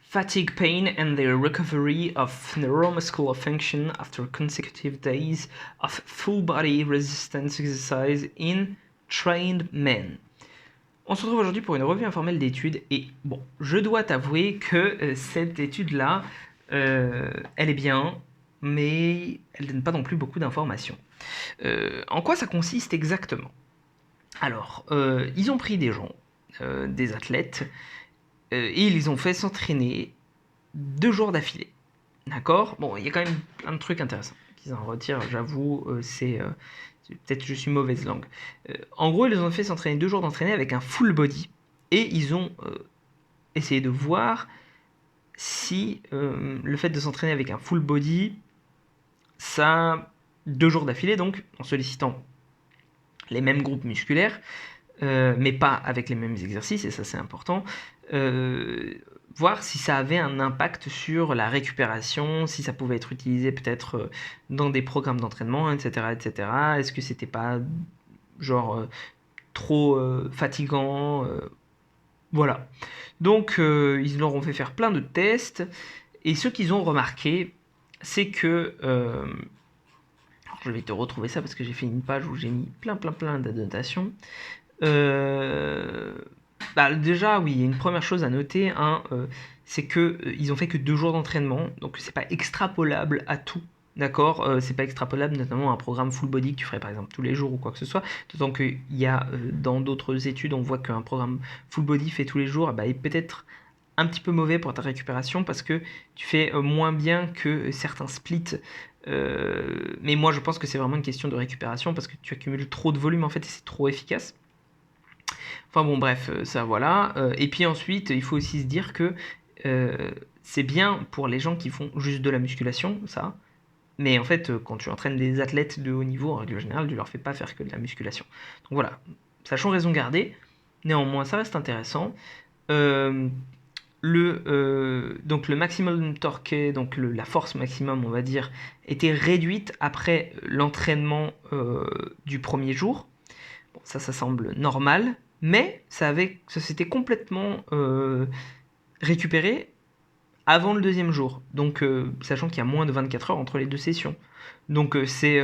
Fatigue pain and the recovery of neuromuscular function after consecutive days of full body resistance exercise in trained men. On se retrouve aujourd'hui pour une revue informelle d'études et bon, je dois t'avouer que cette étude-là, elle est bien, mais elle donne pas non plus beaucoup d'informations. En quoi ça consiste exactement? Alors, ils ont pris des gens, des athlètes, et ils les ont fait s'entraîner 2 jours d'affilée. D'accord? Bon, il y a quand même plein de trucs intéressants qu'ils en retirent, j'avoue, peut-être que je suis mauvaise langue. En gros, ils les ont fait s'entraîner 2 jours d'entraîner avec un full body et ils ont essayé de voir si le fait de s'entraîner avec un full body, ça, 2 jours d'affilée donc, en sollicitant les mêmes groupes musculaires, mais pas avec les mêmes exercices, et ça c'est important, voir si ça avait un impact sur la récupération, si ça pouvait être utilisé peut-être dans des programmes d'entraînement, etc. etc. Est-ce que c'était pas genre trop fatigant voilà. Donc ils leur ont fait faire plein de tests, et ce qu'ils ont remarqué, c'est que... je vais te retrouver ça parce que j'ai fait une page où j'ai mis plein d'annotations. Bah déjà, oui, il y a une première chose à noter, hein, c'est que ils ont fait que 2 jours d'entraînement, donc c'est pas extrapolable à tout. D'accord, c'est pas extrapolable notamment à un programme full body que tu ferais par exemple tous les jours ou quoi que ce soit. D'autant qu'il y a dans d'autres études, on voit qu'un programme full body fait tous les jours, bah, est peut-être un petit peu mauvais pour ta récupération parce que tu fais moins bien que certains splits. Mais moi je pense que c'est vraiment une question de récupération parce que tu accumules trop de volume en fait et c'est trop efficace. Enfin bon, bref, ça voilà. Et puis ensuite, il faut aussi se dire que c'est bien pour les gens qui font juste de la musculation, ça. Mais en fait, quand tu entraînes des athlètes de haut niveau, en règle générale, tu leur fais pas faire que de la musculation. Donc voilà, sachant raison garder, néanmoins, ça reste intéressant. Euh, donc le maximum torque, donc la force maximum, on va dire, était réduite après l'entraînement du premier jour. Bon, ça semble normal, mais ça s'était complètement récupéré avant le deuxième jour. Donc, sachant qu'il y a moins de 24 heures entre les deux sessions. Donc, c'est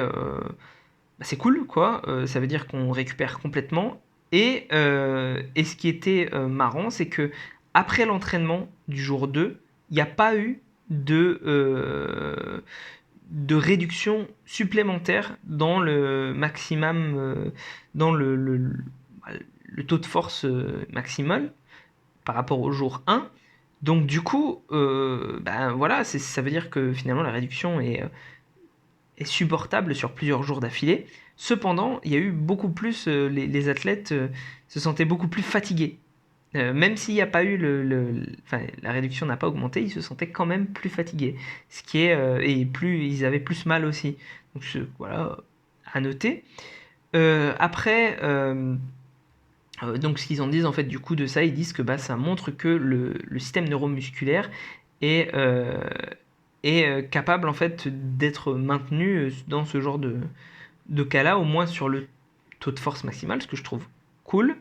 cool, quoi. Ça veut dire qu'on récupère complètement. Et ce qui était marrant, c'est que après l'entraînement du jour 2, il n'y a pas eu de réduction supplémentaire dans le maximum, dans le taux de force maximal par rapport au jour 1. Donc du coup, ben voilà, ça veut dire que finalement la réduction est supportable sur plusieurs jours d'affilée. Cependant, il y a eu beaucoup plus, les athlètes se sentaient beaucoup plus fatigués. Même s'il n'y a pas eu enfin, la réduction n'a pas augmenté, ils se sentaient quand même plus fatigués. Ce qui est, et ils avaient plus mal aussi. Donc voilà, à noter. Après, donc ce qu'ils en disent en fait du coup de ça, ils disent que bah, ça montre que le système neuromusculaire est, est capable en fait d'être maintenu dans ce genre de cas-là, au moins sur le taux de force maximale, ce que je trouve cool.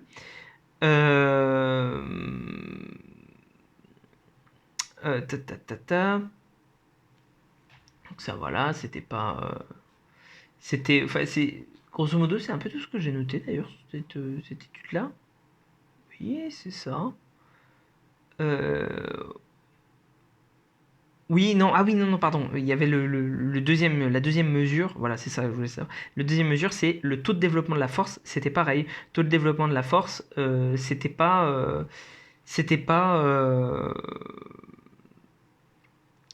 Euh, ta, ta, ta, ta. Donc ça voilà, c'était pas... c'était... Enfin, c'est... Grosso modo, c'est un peu tout ce que j'ai noté d'ailleurs, cette étude-là. Oui, c'est ça. Euh, Oui, non, ah oui, non, non, pardon. Il y avait le deuxième, la deuxième mesure. Voilà, c'est ça que je voulais savoir. Le deuxième mesure, c'est le taux de développement de la force. C'était pareil. Taux de développement de la force, c'était pas,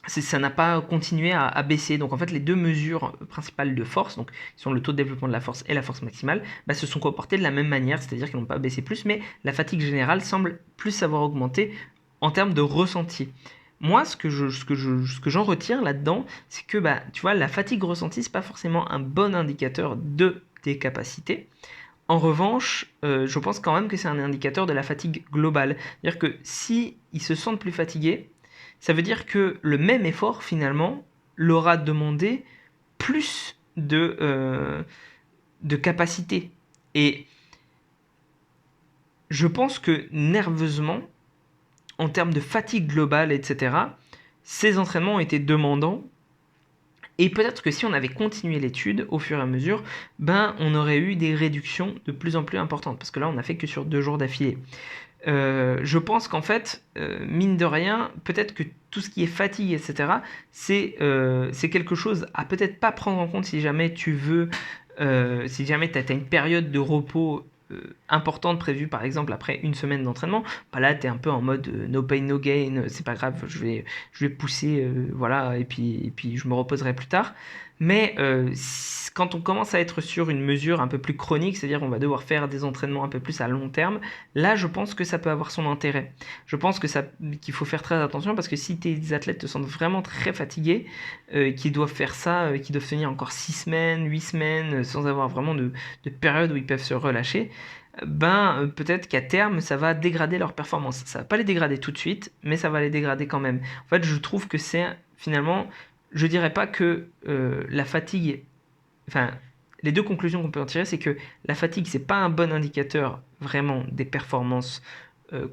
ça n'a pas continué à baisser. Donc en fait, les deux mesures principales de force, donc qui sont le taux de développement de la force et la force maximale, bah, se sont comportées de la même manière, c'est-à-dire qu'elles n'ont pas baissé plus, mais la fatigue générale semble plus avoir augmenté en termes de ressenti. Moi, ce que j'en retire là-dedans, c'est que bah, tu vois, la fatigue ressentie, c'est pas forcément un bon indicateur de tes capacités. En revanche, je pense quand même que c'est un indicateur de la fatigue globale. C'est-à-dire que si ils se sentent plus fatigués, ça veut dire que le même effort, finalement, leur a demandé plus de capacité. Et je pense que nerveusement, en termes de fatigue globale, etc., ces entraînements ont été demandants. Et peut-être que si on avait continué l'étude au fur et à mesure, on aurait eu des réductions de plus en plus importantes. Parce que là, on n'a fait que sur 2 jours d'affilée. Je pense qu'en fait, mine de rien, peut-être que tout ce qui est fatigue, etc., c'est quelque chose à peut-être pas prendre en compte si jamais tu veux, si jamais tu as une période de repos importante prévue par exemple après une semaine d'entraînement. Là tu es un peu en mode no pain no gain, c'est pas grave, je vais pousser, voilà, et puis je me reposerai plus tard. Mais quand on commence à être sur une mesure un peu plus chronique, c'est-à-dire on va devoir faire des entraînements un peu plus à long terme, là je pense que ça peut avoir son intérêt. Je pense qu'il faut faire très attention parce que si tes athlètes te sentent vraiment très fatigués, qui doivent faire ça, qui doivent tenir encore 6 semaines, 8 semaines, sans avoir vraiment de période où ils peuvent se relâcher, peut-être qu'à terme, ça va dégrader leur performance. Ça va pas les dégrader tout de suite, mais ça va les dégrader quand même. En fait, je trouve que c'est finalement, je dirais pas que la fatigue, enfin, les deux conclusions qu'on peut en tirer, c'est que la fatigue, c'est pas un bon indicateur vraiment des performances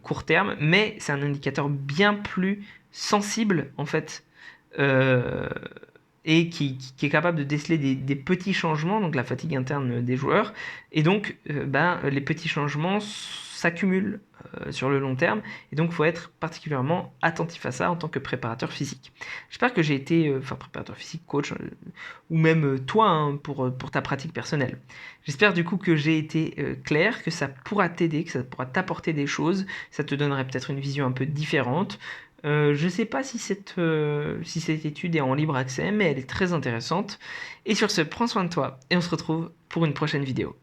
court terme, mais c'est un indicateur bien plus sensible en fait, euh, et qui est capable de déceler des petits changements, donc la fatigue interne des joueurs, et donc les petits changements s'accumulent sur le long terme, et donc il faut être particulièrement attentif à ça en tant que préparateur physique. J'espère que j'ai été, préparateur physique, coach, ou même toi, hein, pour ta pratique personnelle. J'espère du coup que j'ai été clair, que ça pourra t'aider, que ça pourra t'apporter des choses, ça te donnerait peut-être une vision un peu différente. Je ne sais pas si cette étude est en libre accès, mais elle est très intéressante. Et sur ce, prends soin de toi et on se retrouve pour une prochaine vidéo.